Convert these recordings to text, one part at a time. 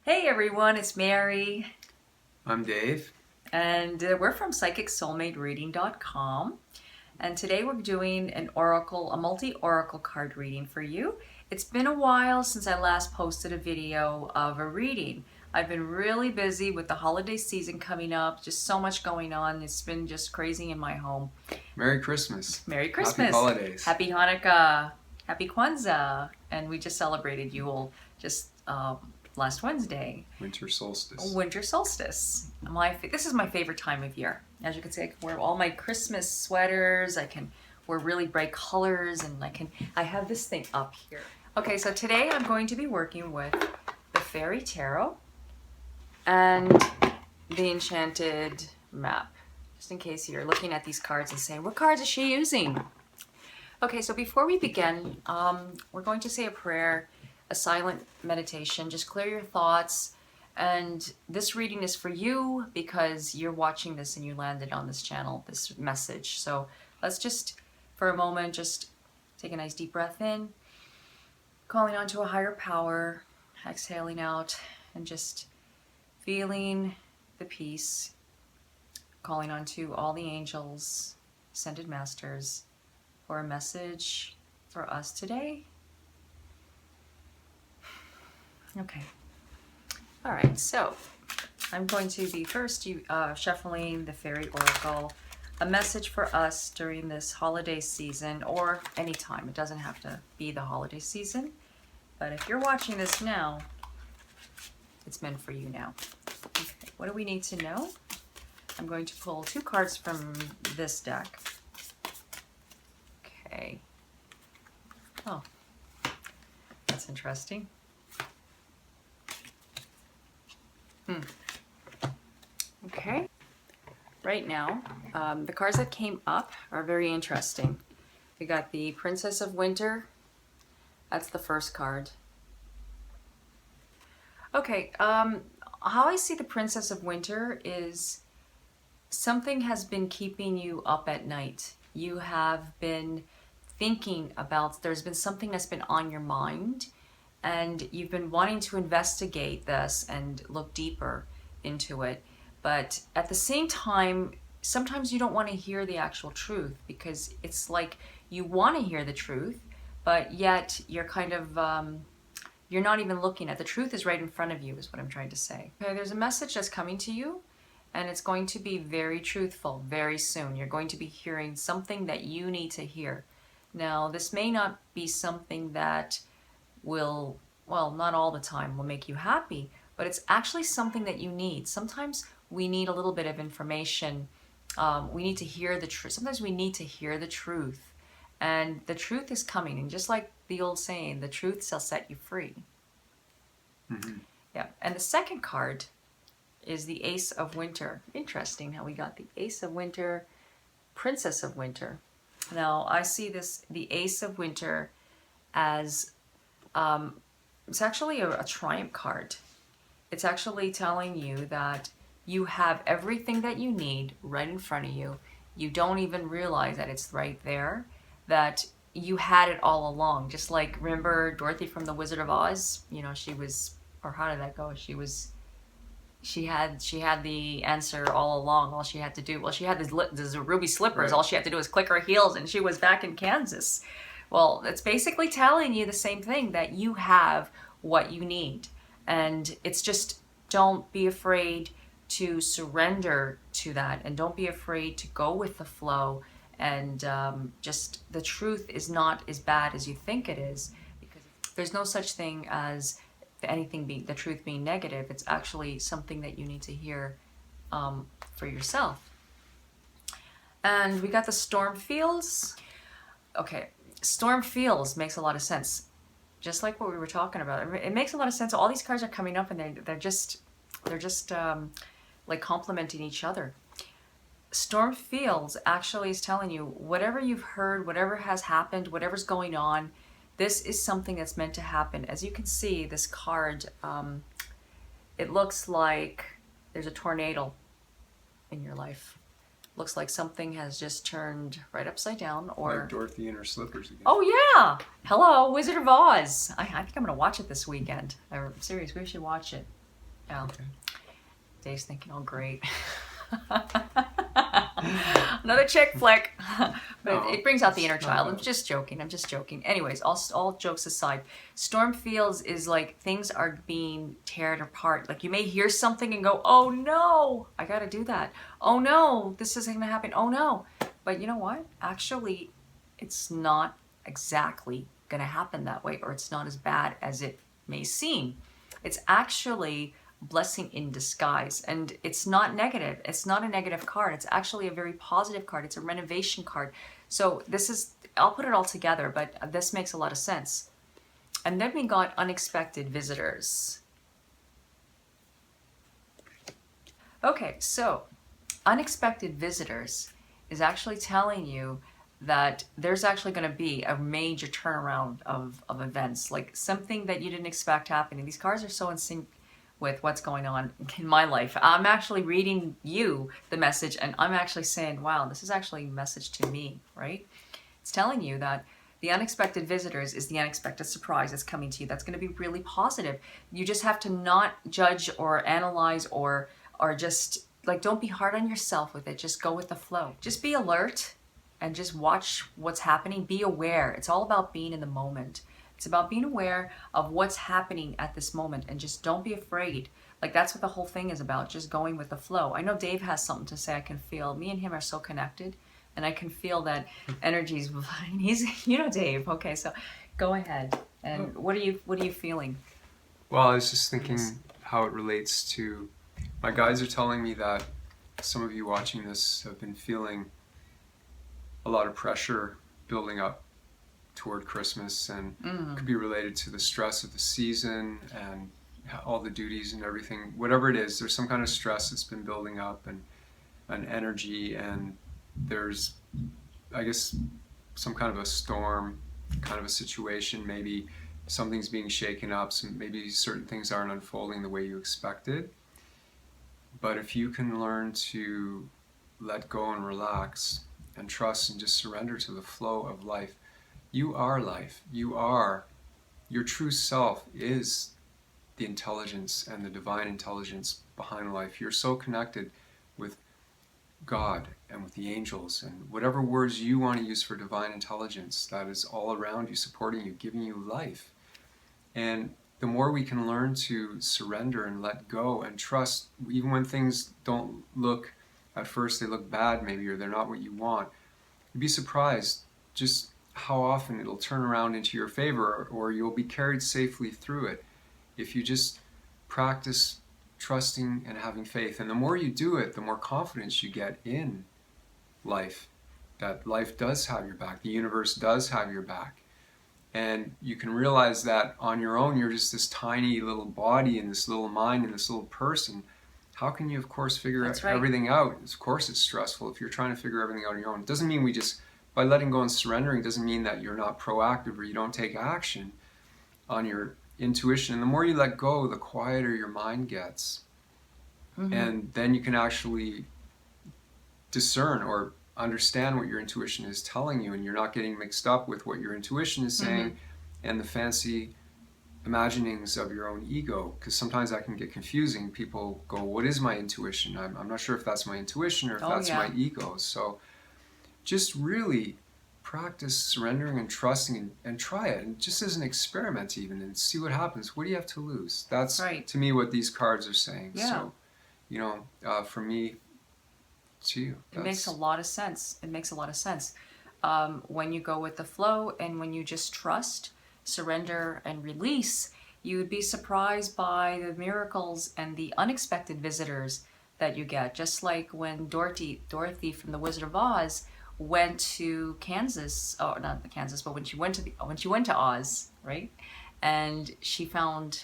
Hey everyone, it's Mary. I'm Dave. And we're from psychicsoulmatereading.com. And today we're doing a multi-oracle card reading for you. It's been a while since I last posted a video of a reading. I've been really busy with the holiday season coming up, just so much going on. It's been just crazy in my home. Merry Christmas. Merry Christmas. Happy holidays. Happy Hanukkah. Happy Kwanzaa. And we just celebrated Yule just last Wednesday. Winter solstice. Winter solstice. This is my favorite time of year. As you can see, I can wear all my Christmas sweaters. I can wear really bright colors, and I have this thing up here. Okay, so today I'm going to be working with the Fairy Tarot and the Enchanted Map. Just in case you're looking at these cards and saying, what cards is she using? Okay, so before we begin, we're going to say a prayer, a silent meditation. Just clear your thoughts. And this reading is for you because you're watching this and you landed on this channel, this message. So let's just, for a moment, just take a nice deep breath in, calling onto a higher power, exhaling out, and just feeling the peace, calling onto all the angels, ascended masters, for a message for us today. Okay. All right, so I'm going to be first shuffling the Fairy Oracle, a message for us during this holiday season or any time. It doesn't have to be the holiday season, but if you're watching this now, it's meant for you now. Okay, what do we need to know? I'm going to pull two cards from this deck. Okay. Oh, that's interesting. Okay, right now, the cards that came up are very interesting. We got the Princess of Winter. That's the first card. Okay, how I see the Princess of Winter is something has been keeping you up at night. You have been thinking about, there's been something that's been on your mind, and you've been wanting to investigate this and look deeper into it. But at the same time, sometimes you don't want to hear the actual truth, because it's like you want to hear the truth, but yet you're kind of, you're not even looking at the truth. Is right in front of you, is what I'm trying to say. Okay, there's a message that's coming to you, and it's going to be very truthful very soon. You're going to be hearing something that you need to hear. Now, this may not be something that will, well, not all the time will make you happy, but it's actually something that you need. Sometimes we need a little bit of information. We need to hear the truth. Sometimes we need to hear the truth, and the truth is coming. And just like the old saying, the truth shall set you free. Mm-hmm. Yeah. And the second card is the Ace of Winter. Interesting how we got the Ace of Winter, Princess of Winter. Now, I see the Ace of Winter as it's actually a triumph card. It's actually telling you that you have everything that you need right in front of you. You don't even realize that it's right there, that you had it all along. Just like, remember Dorothy from The Wizard of Oz? You know, she was, or how did that go? She had the answer all along. All she had to do, well, she had these ruby slippers. Right. All she had to do was click her heels and she was back in Kansas. Well, it's basically telling you the same thing, that you have what you need. And it's just, don't be afraid to surrender to that, and don't be afraid to go with the flow. And just, the truth is not as bad as you think it is, because there's no such thing as the truth being negative. It's actually something that you need to hear for yourself. And we got the Storm Fields. Okay, Storm Fields makes a lot of sense. Just like what we were talking about, it makes a lot of sense. All these cards are coming up, and they're just like complementing each other. Storm Fields actually is telling you whatever you've heard, whatever has happened, whatever's going on, this is something that's meant to happen. As you can see, this card, it looks like there's a tornado in your life. Looks like something has just turned right upside down, or like Dorothy in her slippers again. Oh yeah! Hello, Wizard of Oz. I think I'm gonna watch it this weekend. I'm serious. We should watch it. Yeah. Okay. Dave's thinking, oh, great. Another chick flick. But No, it brings out the it's inner not child. I'm bad. just joking. I'm just joking. Anyways, all jokes aside, storm feels is like things are being torn apart. Like you may hear something and go, oh no, I gotta do that. Oh no, this isn't gonna happen. Oh no. But you know what? Actually, it's not exactly gonna happen that way, or it's not as bad as it may seem. It's actually blessing in disguise, and it's not negative. It's not a negative card. It's actually a very positive card. It's a renovation card. So this is, I'll put it all together, but this makes a lot of sense. And then we got unexpected visitors. Okay, so unexpected visitors is actually telling you that there's actually going to be a major turnaround of events, like something that you didn't expect happening. These cards are so in sync with what's going on in my life. I'm actually reading you the message, and I'm actually saying, wow, this is actually a message to me, right? It's telling you that the unexpected visitors is the unexpected surprise that's coming to you. That's going to be really positive. You just have to not judge or analyze or just like, don't be hard on yourself with it. Just go with the flow. Just be alert and just watch what's happening. Be aware. It's all about being in the moment. It's about being aware of what's happening at this moment, and just don't be afraid. Like that's what the whole thing is about, just going with the flow. I know Dave has something to say. I can feel me and him are so connected, and I can feel that energy's he's Dave. Okay, so go ahead. And what are you feeling? Well, I was just thinking how it relates to, my guides are telling me that some of you watching this have been feeling a lot of pressure building up toward Christmas, and it could be related to the stress of the season and all the duties and everything. Whatever it is, there's some kind of stress that's been building up, and an energy, and there's, I guess, some kind of a storm, kind of a situation. Maybe something's being shaken up, maybe certain things aren't unfolding the way you expected. But if you can learn to let go and relax and trust and just surrender to the flow of life, you are life. You are, your true self is the intelligence and the divine intelligence behind life. You're so connected with God and with the angels and whatever words you want to use for divine intelligence, that is all around you, supporting you, giving you life. And the more we can learn to surrender and let go and trust, even when things don't look, at first they look bad maybe, or they're not what you want, you'd be surprised just how often it'll turn around into your favor, or you'll be carried safely through it if you just practice trusting and having faith. And the more you do it, the more confidence you get in life, that life does have your back, the universe does have your back. And you can realize that on your own, you're just this tiny little body and this little mind and this little person. How can you, of course, figure That's right. everything out? Of course it's stressful if you're trying to figure everything out on your own. It doesn't mean by letting go and surrendering, doesn't mean that you're not proactive or you don't take action on your intuition. And the more you let go, the quieter your mind gets. And then you can actually discern or understand what your intuition is telling you, and you're not getting mixed up with what your intuition is saying and the fancy imaginings of your own ego, because sometimes that can get confusing. People go, what is my intuition? I'm not sure if that's my intuition or if that's my ego. So just really practice surrendering and trusting, and try it, and just as an experiment even, and see what happens. What do you have to lose? That's to me what these cards are saying. So for me, to you, it makes a lot of sense. It makes a lot of sense. When you go with the flow and when you just trust, surrender, and release, you would be surprised by the miracles and the unexpected visitors that you get. Just like when Dorothy from The Wizard of Oz went to Kansas, oh, not Kansas, but when she went to Oz, right? And she found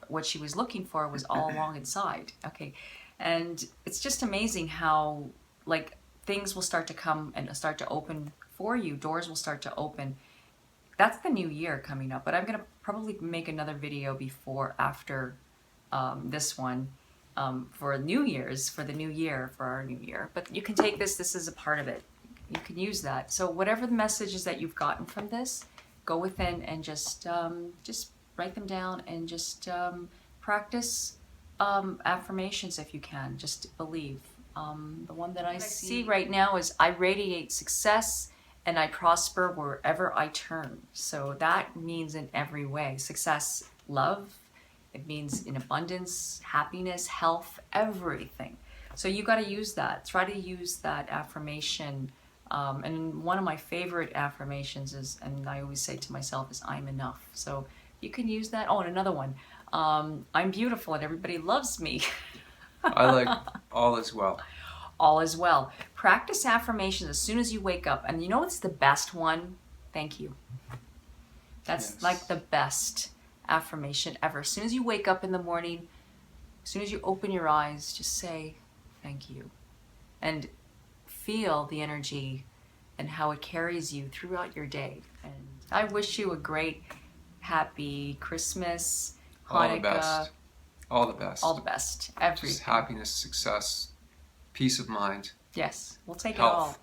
what she was looking for was all wrong inside. Okay. And it's just amazing how, like, things will start to come and start to open for you. Doors will start to open. That's the new year coming up. But I'm going to probably make another video after this one for New Year's, for the new year, for our new year. But you can take this is a part of it. You can use that. So whatever the messages that you've gotten from this, go within and just write them down and just practice affirmations if you can. Just believe. The one that I see right now is I radiate success and I prosper wherever I turn. So that means in every way. Success, love, it means in abundance, happiness, health, everything. So you got to use that. Try to use that affirmation. And one of my favorite affirmations is, and I always say to myself, is I'm enough. So you can use that. Oh, and another one. I'm beautiful and everybody loves me. I like all is well. All is well. Practice affirmations as soon as you wake up. And you know what's the best one? Thank you. That's Yes. like the best affirmation ever. As soon as you wake up in the morning, as soon as you open your eyes, just say thank you. And feel the energy and how it carries you throughout your day. And I wish you a great, happy Christmas, All the Hanukkah, best. All the best. all the best. Everything. Just happiness, success, peace of mind, Yes, we'll take it health. all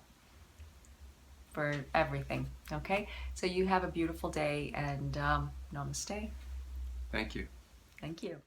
for everything. Okay? So you have a beautiful day and namaste. Thank you. Thank you.